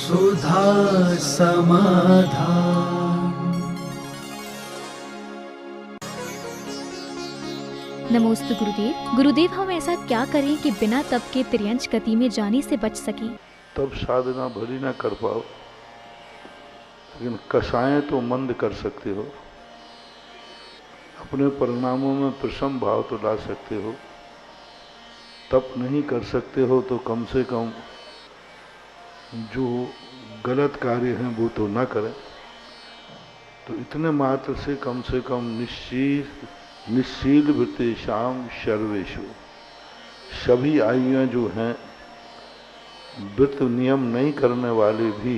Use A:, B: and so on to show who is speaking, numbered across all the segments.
A: सुधा समाधान।
B: नमोस्तु गुरुदेव। गुरुदेव, हम ऐसा क्या करें कि बिना तप के तिर्यंच गति में जाने से बच सकें?
C: तब साधना भली ना कर पाओ, लेकिन कषायें तो मंद कर सकते हो, अपने परिणामों में प्रसन्न भाव तो ला सकते हो। तप नहीं कर सकते हो तो कम से कम जो गलत कार्य हैं वो तो ना करें। तो इतने मात्र से कम निश्शील वृत्तेषाम सर्वेषु, सभी आयुएं जो हैं व्रत नियम नहीं करने वाले भी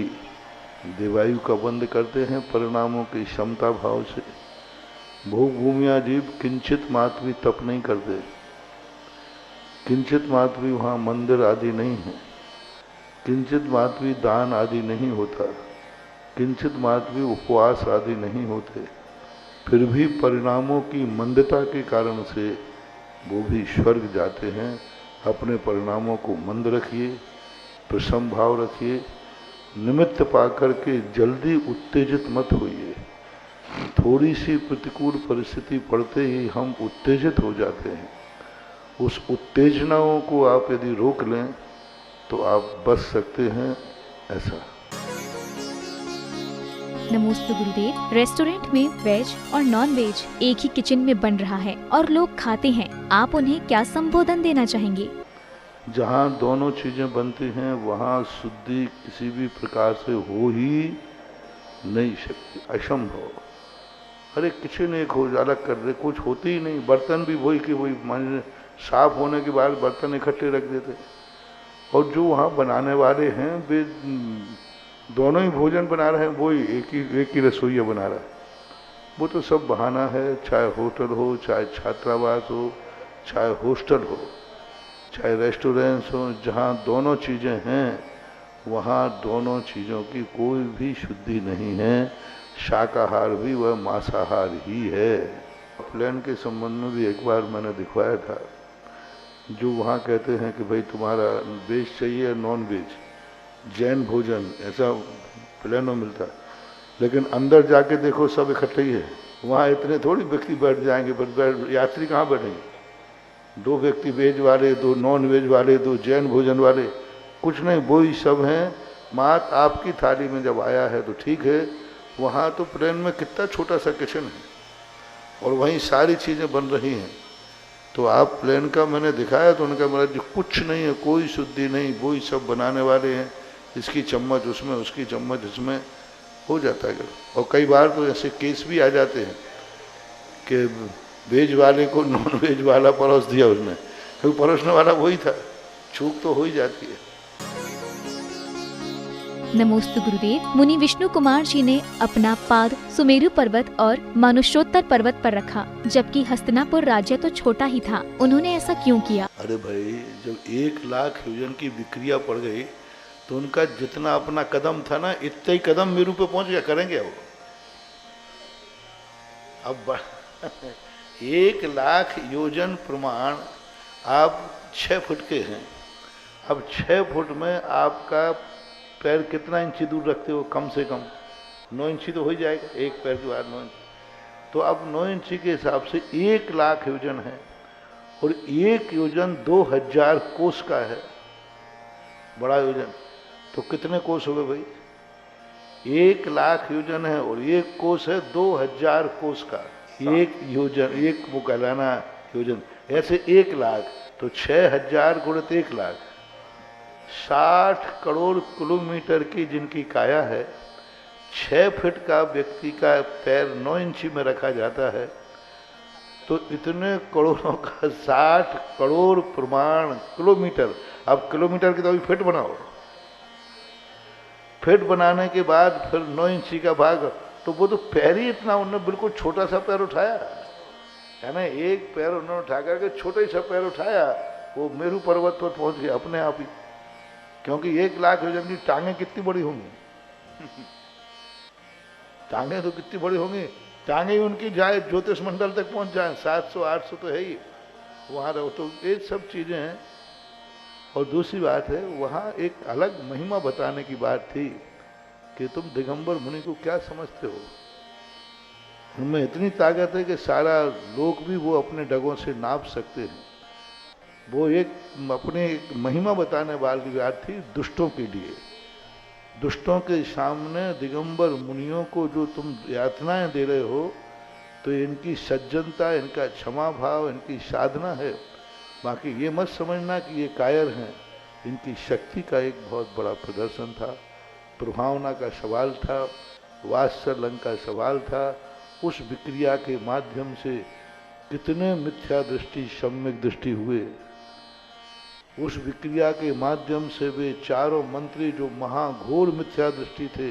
C: देवायु का बंद करते हैं परिणामों की क्षमता भाव से। भोग भूमिया जीव किंचित मात्र भी तप नहीं करते, किंचित मात्र भी वहाँ मंदिर आदि नहीं है, किंचित मात्र भी दान आदि नहीं होता, किंचित मात्र भी उपवास आदि नहीं होते, फिर भी परिणामों की मंदता के कारण से वो भी स्वर्ग जाते हैं। अपने परिणामों को मंद रखिए, प्रसन्न भाव रखिए, निमित्त पाकर के जल्दी उत्तेजित मत होइए। थोड़ी सी प्रतिकूल परिस्थिति पड़ते ही हम उत्तेजित हो जाते हैं। उस उत्तेजनाओं को आप यदि रोक लें तो आप बच सकते हैं। ऐसा।
B: नमोस्तु गुरुदेव। रेस्टोरेंट में वेज और नॉन वेज एक ही किचन में बन रहा है और लोग खाते हैं, आप उन्हें क्या संबोधन देना चाहेंगे?
C: जहाँ दोनों चीजें बनती हैं वहाँ शुद्धि किसी भी प्रकार से हो ही नहीं सकती, असंभव। अरे किचन एक हो अलग कर दे, कुछ होती ही नहीं। बर्तन भी वही के वही, मान साफ होने के बाद बर्तन इकट्ठे रख देते। और जो वहाँ बनाने वाले हैं वे दोनों ही भोजन बना रहे हैं, वही एक ही रसोईया बना रहा है। वो तो सब बहाना है, चाहे होटल हो, चाहे छात्रावास हो, चाहे हॉस्टल हो, चाहे रेस्टोरेंट्स हो, जहाँ दोनों चीज़ें हैं वहाँ दोनों चीज़ों की कोई भी शुद्धि नहीं है। शाकाहार भी वह मांसाहार ही है। प्लेन के संबंध में भी एक बार मैंने दिखवाया था, जो वहाँ कहते हैं कि भाई तुम्हारा वेज चाहिए नॉन वेज, जैन भोजन, ऐसा प्लेन में मिलता है। लेकिन अंदर जाके देखो सब इकट्ठे ही है। वहाँ इतने थोड़ी व्यक्ति बैठ जाएंगे, बस यात्री कहाँ बैठेंगे? 2 व्यक्ति वेज वाले, 2 नॉन वेज वाले, 2 जैन भोजन वाले, कुछ नहीं, वो ही सब हैं। मात आपकी थाली में जब आया है तो ठीक है। वहाँ तो प्लेन में कितना छोटा सा किचन है और वहीं सारी चीज़ें बन रही हैं। तो आप प्लेन का मैंने दिखाया तो उनका मतलब जो कुछ नहीं है, कोई शुद्धि नहीं, वो ही सब बनाने वाले हैं। इसकी चम्मच उसमें, उसकी चम्मच इसमें, हो जाता है। और कई बार तो ऐसे केस भी आ जाते हैं कि वेज वाले को नॉन वेज वाला परोस दिया उसने, क्योंकि परोसने वाला वही था। चूक तो हो ही जाती है।
B: नमोस्तु गुरुदेव। मुनि विष्णु कुमार जी ने अपना पाद सुमेरु पर्वत और मानुषोत्तर पर्वत पर रखा, जबकि हस्तिनापुर राज्य तो छोटा ही था। उन्होंने ऐसा क्यों किया?
C: अरे भाई, जब 1 लाख योजन की विक्रिया पड़ गई तो उनका जितना अपना कदम था ना, इतने ही कदम मेरू पे पहुंच गया, करेंगे वो। अब 1 लाख योजन प्रमाण आप 6 फुट के हैं। अब 6 फुट में आपका पैर कितना इंची दूर रखते हो? कम से कम 9 इंची तो हो ही जाएगा, एक पैर के बाद 9 इंची। तो अब 9 इंची के हिसाब से 1 लाख योजन है और 1 योजन 2000 कोस का है, बड़ा योजन। तो कितने कोस हो गए भाई? 1 लाख योजन है और 1 कोस है 2000 कोस का। 1 योजन, एक वो कहलाना योजन, ऐसे 1 लाख तो 6000 गुणित 1 लाख, 60 करोड़ किलोमीटर की जिनकी काया है, 6 फीट का व्यक्ति का पैर 9 इंची में रखा जाता है। तो इतने करोड़ों का 60 करोड़ प्रमाण किलोमीटर। अब किलोमीटर की तो अभी फीट बनाओ, फीट बनाने के बाद फिर 9 इंची का भाग, तो वो तो पैर ही इतना, उन्होंने बिल्कुल छोटा सा पैर उठाया है ना। एक पैर उन्होंने उठा करके छोटा ही सा पैर उठाया, वो मेरू पर्वत पर पहुंच गया अपने आप ही। क्योंकि 1 लाख योजन की टांगे कितनी बड़ी होंगी? टांगे तो कितनी बड़ी होंगी, टांगे ही उनकी जाए ज्योतिष मंडल तक पहुंच जाए, 700-800 तो है ही वहाँ रहो। तो ये सब चीज़ें हैं। और दूसरी बात है, वहाँ एक अलग महिमा बताने की बात थी कि तुम दिगंबर मुनि को क्या समझते हो, उनमें इतनी ताकत है कि सारा लोक भी वो अपने डगों से नाप सकते हैं। वो एक अपने एक महिमा बताने वाली बात थी दुष्टों के लिए। दुष्टों के सामने दिगंबर मुनियों को जो तुम यातनाएं दे रहे हो, तो इनकी सज्जनता, इनका क्षमा भाव, इनकी साधना है। बाकी ये मत समझना कि ये कायर हैं। इनकी शक्ति का एक बहुत बड़ा प्रदर्शन था, प्रभावना का सवाल था, वात्सल्य का सवाल था। उस विक्रिया के माध्यम से कितने मिथ्या दृष्टि सम्यक दृष्टि हुए। उस विक्रिया के माध्यम से वे चारों मंत्री जो महाघोर मिथ्या दृष्टि थे,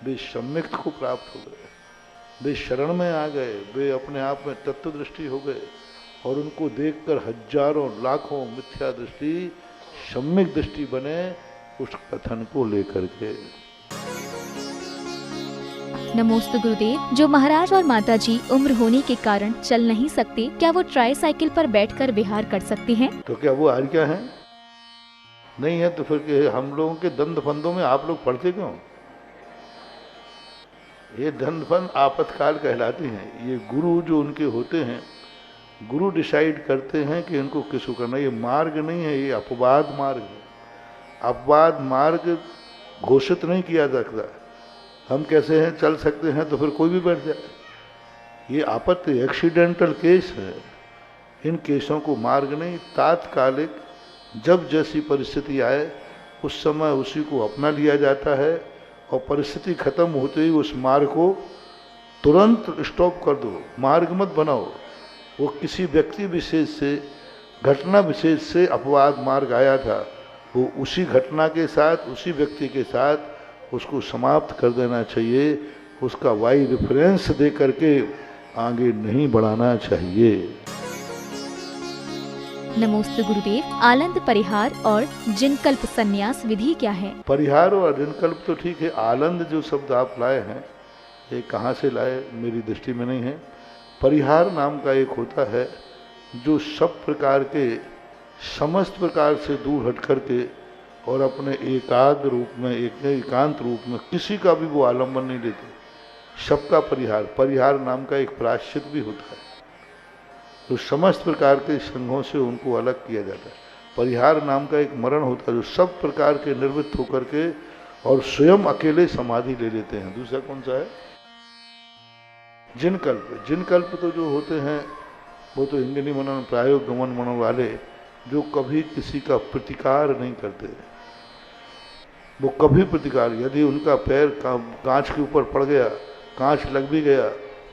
C: वे सम्यक को प्राप्त हो गए, वे शरण में आ गए, वे अपने आप में तत्व दृष्टि हो गए। और उनको देखकर हजारों लाखों मिथ्या दृष्टि सम्यक दृष्टि बने उस कथन को लेकर के।
B: नमोस्तु गुरुदेव। जो महाराज और माताजी उम्र होने के कारण चल नहीं सकते, क्या वो ट्राईसाइकिल पर बैठकर विहार कर सकते हैं?
C: तो क्या वो आज्ञा है? नहीं है तो फिर हम लोगों के दंड फंदों में आप लोग पढ़ते क्यों? ये दंड फंद आपातकाल कहलाते हैं। ये गुरु जो उनके होते हैं, गुरु डिसाइड करते हैं कि इनको किसको करना। ये मार्ग नहीं है, ये अपवाद मार्ग है। अपवाद मार्ग घोषित नहीं किया जाता। हम कैसे हैं, चल सकते हैं तो फिर कोई भी बैठ जाए। ये आपत्ति एक्सीडेंटल केस है। इन केसों को मार्ग नहीं, तात्कालिक जब जैसी परिस्थिति आए उस समय उसी को अपना लिया जाता है। और परिस्थिति खत्म होते ही उस मार्ग को तुरंत स्टॉप कर दो, मार्ग मत बनाओ। वो किसी व्यक्ति विशेष से, घटना विशेष से अपवाद मार्ग आया था, वो उसी घटना के साथ, उसी व्यक्ति के साथ उसको समाप्त कर देना चाहिए। उसका वाई रेफरेंस दे करके आगे नहीं बढ़ाना चाहिए।
B: नमोस्तु गुरुदेव। आलंद परिहार और जिनकल्प संन्यास विधि क्या है?
C: परिहार और जिनकल्प तो ठीक है। आलंद जो शब्द आप लाए हैं, ये कहाँ से लाए मेरी दृष्टि में नहीं है। परिहार नाम का एक होता है जो सब प्रकार के, समस्त प्रकार से दूर हट करके और अपने एकाग्र रूप में, एकांत रूप में किसी का भी वो आलम्बन नहीं लेते, सबका परिहार। परिहार नाम का एक प्रायश्चित भी होता है। तो समस्त प्रकार के संघों से उनको अलग किया जाता है। परिहार नाम का एक मरण होता है जो सब प्रकार के निर्वृत्त होकर के और स्वयं अकेले समाधि ले लेते हैं। दूसरा कौन सा है? जिनकल्प। जिनकल्प तो जो होते हैं वो तो इंगिनी मनन, प्रायोग गमन मनन वाले, जो कभी किसी का प्रतिकार नहीं करते। वो कभी प्रतिकार, यदि उनका पैर कांच के ऊपर पड़ गया, कांच लग भी गया,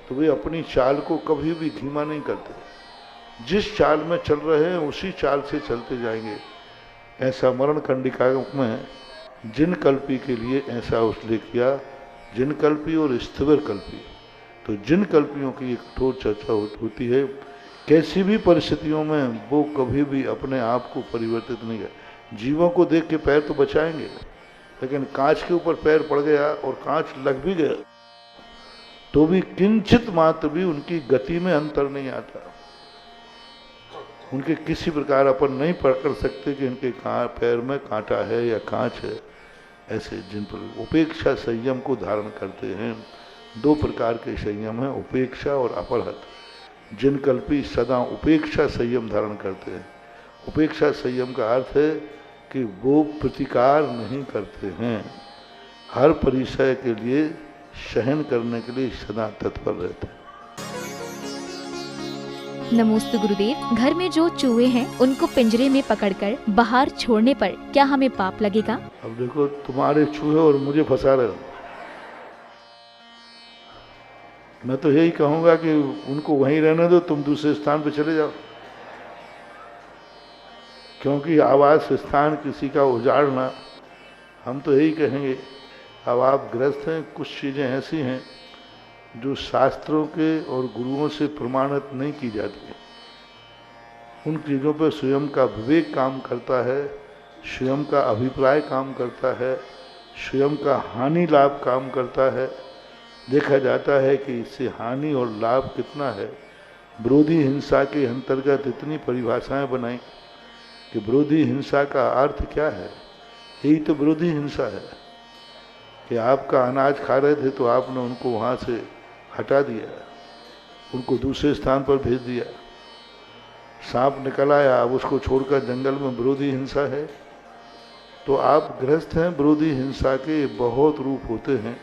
C: तो वे अपनी चाल को कभी भी धीमा नहीं करते। जिस चाल में चल रहे हैं उसी चाल से चलते जाएंगे। ऐसा मरण कंडिका में जिनकल्पी के लिए ऐसा उसने किया, जिनकल्पी और स्थिर कल्पी। तो जिनकल्पियों की एक कठोर चर्चा होती है। कैसी भी परिस्थितियों में वो कभी भी अपने आप को परिवर्तित नहीं कर। जीवों को देख के पैर तो बचाएंगे, लेकिन कांच के ऊपर पैर पड़ गया और कांच लग भी गया तो भी किंचित मात्र भी उनकी गति में अंतर नहीं आता। उनके किसी प्रकार अपन नहीं पकड़ सकते कि इनके पैर में कांटा है या कांच है। ऐसे जिन पर उपेक्षा संयम को धारण करते हैं। दो प्रकार के संयम हैं, उपेक्षा और अपरहत। जिनकल्पी सदा उपेक्षा संयम धारण करते हैं। उपेक्षा संयम का अर्थ है कि वो प्रतिकार नहीं करते हैं, हर परिचय के लिए सहन करने के लिए सदा तत्पर रहते हैं।
B: नमोस्तु गुरुदेव। घर में जो चूहे हैं उनको पिंजरे में पकड़कर बाहर छोड़ने पर क्या हमें पाप लगेगा?
C: अब देखो, तुम्हारे चूहे और मुझे फंसा रहे हो। मैं तो यही कहूँगा कि उनको वहीं रहने दो, तुम दूसरे स्थान पर चले जाओ। क्योंकि आवास स्थान किसी का उजाड़ना, हम तो यही कहेंगे। अब आप ग्रस्त हैं, कुछ चीज़ें ऐसी हैं जो शास्त्रों के और गुरुओं से प्रमाणित नहीं की जाती। उन चीज़ों पर स्वयं का विवेक काम करता है, स्वयं का अभिप्राय काम करता है, स्वयं का हानि लाभ काम करता है। देखा जाता है कि इससे हानि और लाभ कितना है। विरोधी हिंसा के अंतर्गत इतनी परिभाषाएं बनाई कि विरोधी हिंसा का अर्थ क्या है। यही तो विरोधी हिंसा है कि आपका अनाज खा रहे थे तो आपने उनको वहाँ से हटा दिया, उनको दूसरे स्थान पर भेज दिया। सांप निकल आया, अब उसको छोड़कर जंगल में, विरोधी हिंसा है। तो आप गृहस्थ हैं, विरोधी हिंसा के बहुत रूप होते हैं।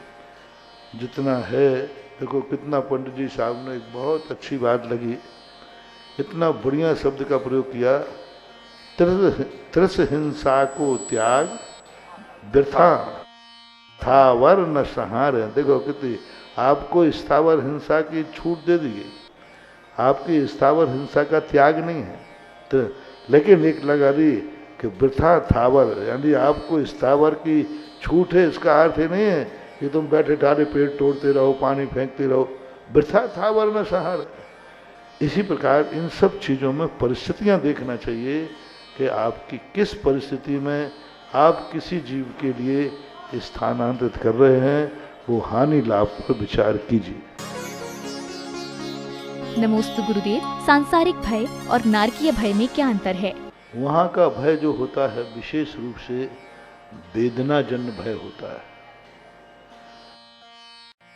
C: जितना है, देखो कितना पंडित जी साहब ने एक बहुत अच्छी बात लगी, इतना बढ़िया शब्द का प्रयोग किया, त्रस हिंसा को त्याग वृथा स्थावर न संहार। देखो कितनी आपको स्थावर हिंसा की छूट दे दी गई, आपकी स्थावर हिंसा का त्याग नहीं है। तो लेकिन एक लगा दी कि वृथा थावर, यानी आपको स्थावर की छूट है, इसका अर्थ ही नहीं है कि तुम बैठे ठाड़े पेड़ तोड़ते रहो, पानी फेंकते रहो। वृथा थावर न संहार। इसी प्रकार इन सब चीज़ों में परिस्थितियां देखना चाहिए कि आपकी किस परिस्थिति में आप किसी जीव के लिए स्थानांतरित कर रहे हैं, वो हानि लाभ पर विचार कीजिए।
B: नमोस्तु गुरुदेव। सांसारिक भय और नारकीय भय में क्या अंतर है?
C: वहाँ का भय जो होता है विशेष रूप से वेदनाजन्य भय होता है,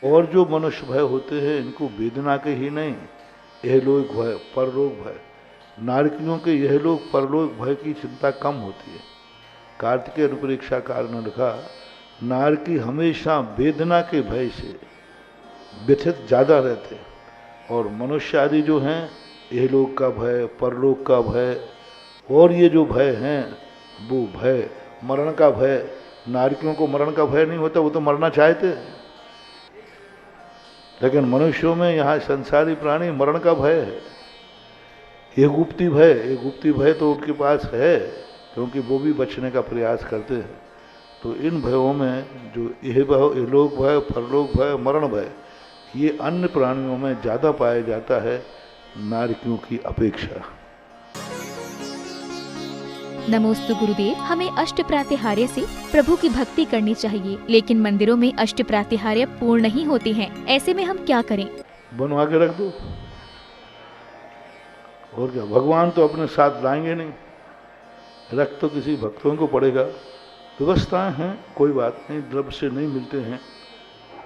C: और जो मनुष्य भय होते हैं इनको वेदना के ही नहीं, यहलोक भय, परलोक भय। नारकियों के यहलोक परलोक भय की चिंता कम होती है। कार्तिकेय अनुप्रेक्षाकार ने लिखा, नारकी हमेशा वेदना के भय से व्यथित ज़्यादा रहते हैं, और मनुष्य आदि जो हैं यहलोक का भय, परलोक का भय, और ये जो भय हैं वो भय मरण का भय। नारकियों को मरण का भय नहीं होता, वो तो मरना चाहते हैं, लेकिन मनुष्यों में यहाँ संसारी प्राणी मरण का भय है। ये गुप्ती भय तो उनके पास है, क्योंकि वो भी बचने का प्रयास करते हैं। तो इन भयों में जो यहलोक भय, परलोक भय, मरण भय, ये अन्य प्राणियों में ज़्यादा पाया जाता है नारकियों की अपेक्षा।
B: नमोस्तु गुरुदेव। हमें अष्ट प्रातिहार्य से प्रभु की भक्ति करनी चाहिए, लेकिन मंदिरों में अष्ट प्रातिहार्य पूर्ण नहीं होते हैं। ऐसे में हम क्या करें?
C: बनवा के रख दो, और क्या। भगवान तो अपने साथ लाएंगे नहीं, रख तो किसी भक्तों को पड़ेगा। व्यवस्थाएं हैं, कोई बात नहीं, द्रव्य से नहीं मिलते हैं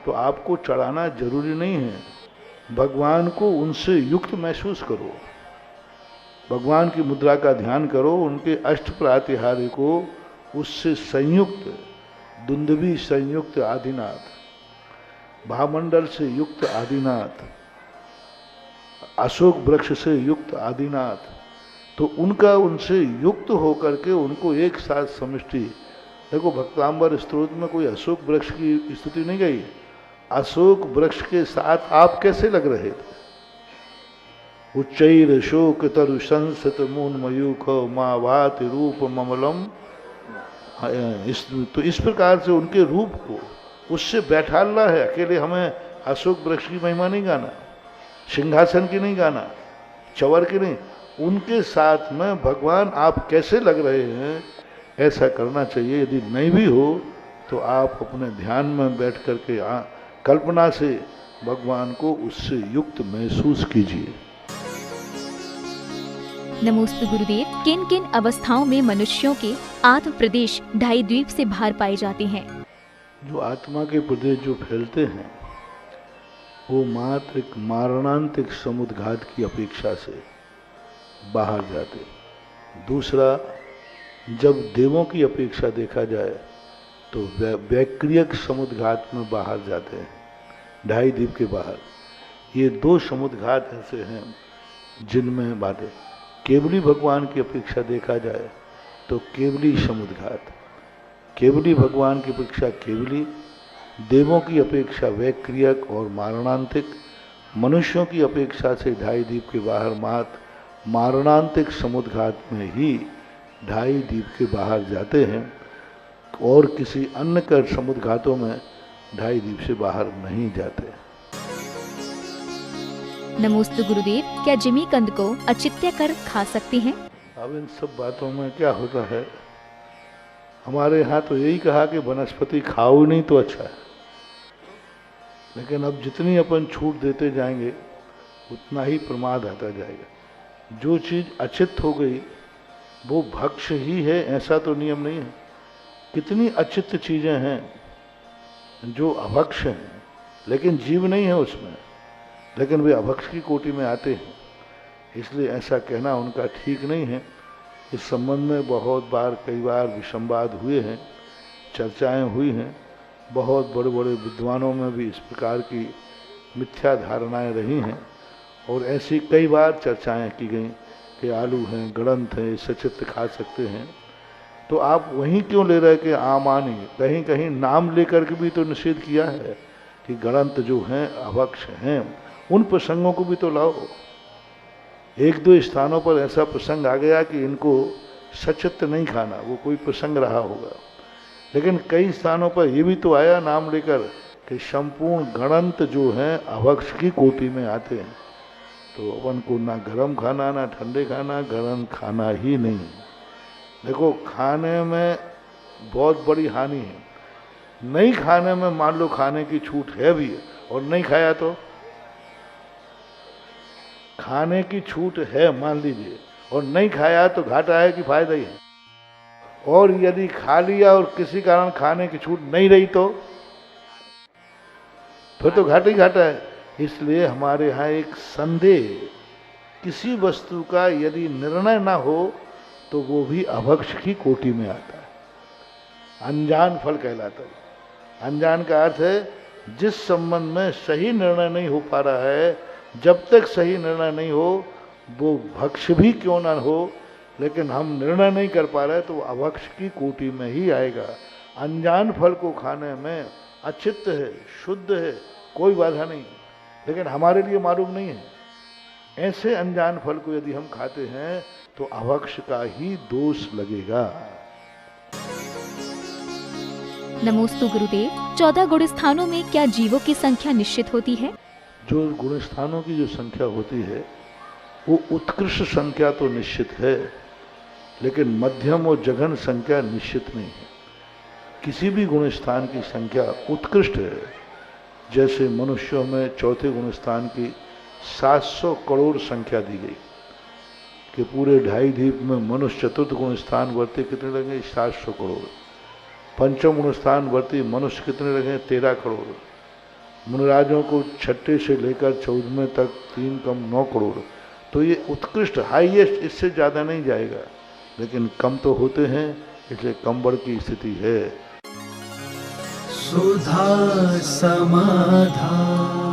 C: तो आपको चढ़ाना जरूरी नहीं है। भगवान को उनसे युक्त महसूस करो, भगवान की मुद्रा का ध्यान करो, उनके अष्ट प्रातिहार्य को उससे संयुक्त, दुंदुभी संयुक्त आदिनाथ, भामंडल से युक्त आदिनाथ, अशोक वृक्ष से युक्त आदिनाथ, तो उनका उनसे युक्त होकर के उनको एक साथ समष्टि। देखो भक्तांबर स्तोत्र में कोई अशोक वृक्ष की स्तुति नहीं गई, अशोक वृक्ष के साथ आप कैसे लग रहे थे। उच्चैर शोक तरु संसत मून मयूख मावात रूप ममलम। तो इस प्रकार से उनके रूप को उससे बैठालना है। अकेले हमें अशोक वृक्ष की महिमा नहीं गाना, सिंहासन की नहीं गाना, चवर की नहीं, उनके साथ में भगवान आप कैसे लग रहे हैं ऐसा करना चाहिए। यदि नहीं भी हो तो आप अपने ध्यान में बैठ करके कल्पना से भगवान को उससे युक्त महसूस कीजिए।
B: नमोस्तु गुरुदेव। किन किन अवस्थाओं में मनुष्यों के आत्म प्रदेश ढाई द्वीप से बाहर पाए जाते हैं?
C: जो आत्मा के प्रदेश जो फैलते हैं वो मात्र एक मारणांतिक समुद्घात की अपेक्षा से बाहर जाते। दूसरा, जब देवों की अपेक्षा देखा जाए तो वैक्रियक समुद्घात में बाहर जाते हैं, ढाई द्वीप के बाहर। ये दो समुद्घात ऐसे हैं जिनमें बातें। केवली भगवान की अपेक्षा देखा जाए तो केवली समुद्घात, केवली भगवान की अपेक्षा केवली, देवों की अपेक्षा वैक्रियक और मारणांतिक, मनुष्यों की अपेक्षा से ढाई द्वीप के बाहर मात्र मारणांतिक समुद्घात में ही ढाई द्वीप के बाहर जाते हैं, और किसी अन्य कर समुद्घातों में ढाई द्वीप से बाहर नहीं जाते।
B: नमोस्तु गुरुदेव। क्या जिमी कंद को अचित्य कर खा सकते हैं?
C: अब इन सब बातों में क्या होता है, हमारे यहाँ तो यही कहा कि वनस्पति खाओ नहीं तो अच्छा है, लेकिन अब जितनी अपन छूट देते जाएंगे उतना ही प्रमाद आता जाएगा। जो चीज़ अचित हो गई वो भक्ष ही है ऐसा तो नियम नहीं है। कितनी अचित चीजें हैं जो अभक्ष हैं, लेकिन जीव नहीं है उसमें, लेकिन वे अभक्ष की कोटि में आते हैं। इसलिए ऐसा कहना उनका ठीक नहीं है। इस संबंध में बहुत बार कई बार विसंवाद हुए हैं, चर्चाएं हुई हैं। बहुत बड़े बड़े विद्वानों में भी इस प्रकार की मिथ्या धारणाएं रही हैं, और ऐसी कई बार चर्चाएं की गई कि आलू हैं, गड़ंत हैं, सचित्र खा सकते हैं। तो आप वहीं क्यों ले रहे कि आमानी? कहीं कहीं नाम लेकर के भी तो निषेध किया है कि गड़ंत जो हैं अभक्ष हैं। उन प्रसंगों को भी तो लाओ। एक दो स्थानों पर ऐसा प्रसंग आ गया कि इनको सचित्र नहीं खाना, वो कोई प्रसंग रहा होगा, लेकिन कई स्थानों पर ये भी तो आया नाम लेकर कि संपूर्ण गणंत जो हैं अभक्ष की कोटि में आते हैं। तो अपन को ना गर्म खाना ना ठंडे खाना, गर्म खाना ही नहीं। देखो, खाने में बहुत बड़ी हानि है। नहीं खाने में मान लो खाने की छूट है भी और नहीं खाया तो, खाने की छूट है मान लीजिए और नहीं खाया तो घाटा है कि फायदा ही है। और यदि खा लिया और किसी कारण खाने की छूट नहीं रही तो फिर तो घाटा ही घाटा है। इसलिए हमारे यहाँ एक संदेह, किसी वस्तु का यदि निर्णय ना हो तो वो भी अभक्ष की कोटि में आता है। अनजान फल कहलाता है। अनजान का अर्थ है जिस संबंध में सही निर्णय नहीं हो पा रहा है, जब तक सही निर्णय नहीं हो वो भक्ष भी क्यों ना हो, लेकिन हम निर्णय नहीं कर पा रहे तो अभक्ष की कोटि में ही आएगा। अनजान फल को खाने में अचित्त है, शुद्ध है, कोई बाधा नहीं, लेकिन हमारे लिए मालूम नहीं है। ऐसे अनजान फल को यदि हम खाते हैं तो अभक्ष का ही दोष लगेगा।
B: नमोस्तु गुरुदेव। 14 गुण स्थानों में क्या जीवों की संख्या निश्चित होती है?
C: जो गुण स्थानों की जो संख्या होती है वो उत्कृष्ट संख्या तो निश्चित है, लेकिन मध्यम और जघन संख्या निश्चित नहीं है। किसी भी गुण स्थान की संख्या उत्कृष्ट है। जैसे मनुष्यों में चौथे गुण स्थान की 700 करोड़ संख्या दी गई कि पूरे ढाई द्वीप में मनुष्य चतुर्थ गुण स्थान वर्ती कितने लगे? 700 करोड़। पंचम गुण स्थान वर्ती मनुष्य कितने लगे? 13 करोड़। मुनिराजों को छठे से लेकर 14वें तक 3 कम 9 करोड़। तो ये उत्कृष्ट हाईएस्ट, इससे ज़्यादा नहीं जाएगा, लेकिन कम तो होते हैं, इसलिए कम बढ़ की स्थिति है।
A: सुधा समाधान।